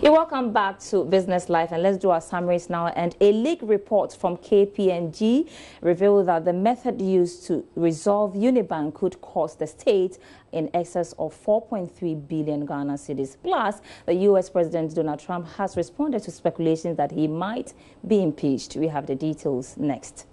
You're welcome back to Business Life, and let's do our summaries now. And a leaked report from KPMG revealed that the method used to resolve Unibank could cost the state in excess of 4.3 billion Ghana cedis. Plus, the U.S. President Donald Trump has responded to speculations that he might be impeached. We have the details next.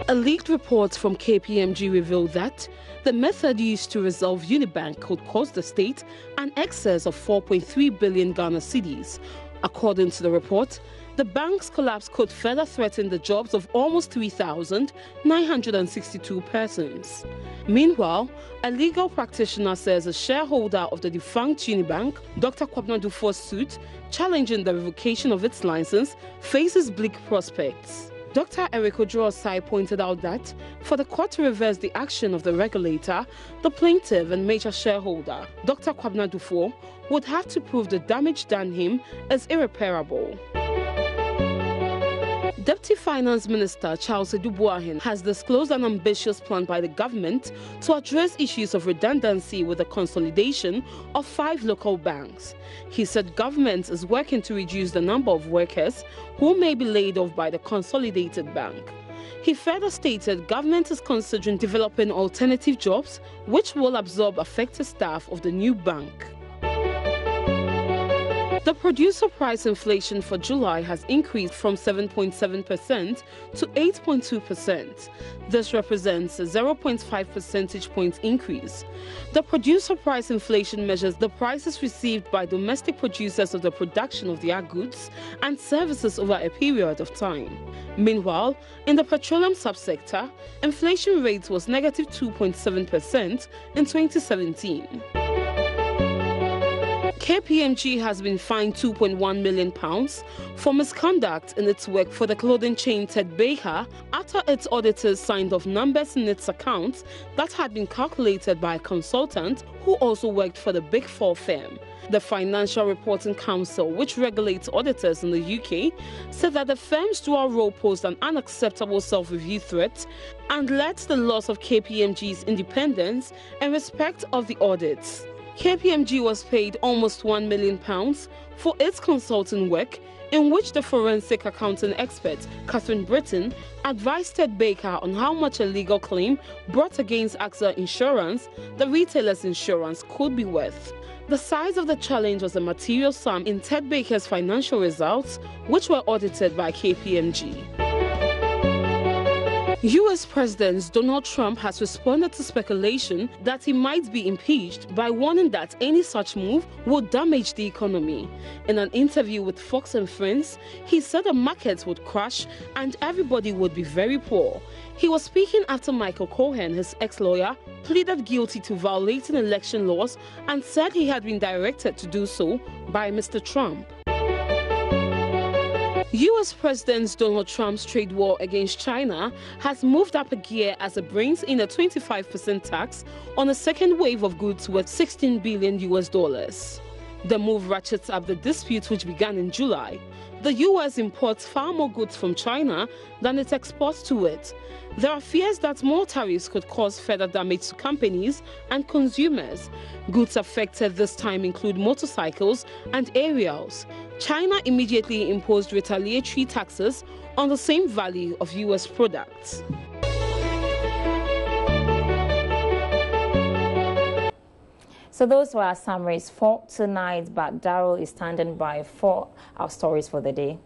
A leaked report from KPMG revealed that the method used to resolve Unibank could cost the state an excess of 4.3 billion Ghana cedis. According to the report, the bank's collapse could further threaten the jobs of almost 3,962 persons. Meanwhile, a legal practitioner says a shareholder of the defunct Unibank, Dr. Kwabena Dufour's suit challenging the revocation of its license, faces bleak prospects. Dr. Eric Ojo-Osai pointed out that for the court to reverse the action of the regulator, the plaintiff and major shareholder, Dr. Kwabena Dufour, would have to prove the damage done him is irreparable. Deputy Finance Minister Charles Edubuahin has disclosed an ambitious plan by the government to address issues of redundancy with the consolidation of 5 local banks. He said government is working to reduce the number of workers who may be laid off by the consolidated bank. He further stated government is considering developing alternative jobs which will absorb affected staff of the new bank. The producer price inflation for July has increased from 7.7% to 8.2%. This represents a 0.5 percentage point increase. The producer price inflation measures the prices received by domestic producers of the production of their goods and services over a period of time. Meanwhile, in the petroleum subsector, inflation rate was negative 2.7% in 2017. KPMG has been fined £2.1 million for misconduct in its work for the clothing chain Ted Baker after its auditors signed off numbers in its accounts that had been calculated by a consultant who also worked for the Big Four firm. The Financial Reporting Council, which regulates auditors in the UK, said that the firm's dual role posed an unacceptable self-review threat and led to the loss of KPMG's independence and respect of the audits. KPMG was paid almost £1 million for its consulting work, in which the forensic accounting expert, Catherine Britton, advised Ted Baker on how much a legal claim brought against AXA Insurance, the retailer's insurance, could be worth. The size of the challenge was a material sum in Ted Baker's financial results, which were audited by KPMG. U.S. President Donald Trump has responded to speculation that he might be impeached by warning that any such move would damage the economy. In an interview with Fox and Friends, he said the markets would crash and everybody would be very poor. He was speaking after Michael Cohen, his ex-lawyer, pleaded guilty to violating election laws and said he had been directed to do so by Mr. Trump. U.S. President Donald Trump's trade war against China has moved up a gear as it brings in a 25% tax on a second wave of goods worth $16 billion. The move ratchets up the dispute which began in July. The U.S. imports far more goods from China than it exports to it. There are fears that more tariffs could cause further damage to companies and consumers. Goods affected this time include motorcycles and aerials. China immediately imposed retaliatory taxes on the same value of U.S. products. So those were our summaries for tonight, but Daryl is standing by for our stories for the day.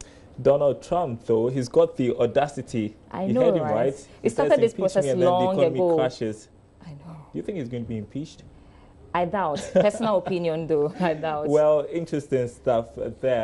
Donald Trump, though, he's got the audacity. I know, you heard him, right? He started this process long ago. And then the economy crashes. I know. Do you think he's going to be impeached? I doubt. Personal opinion, though, I doubt. Well, interesting stuff there.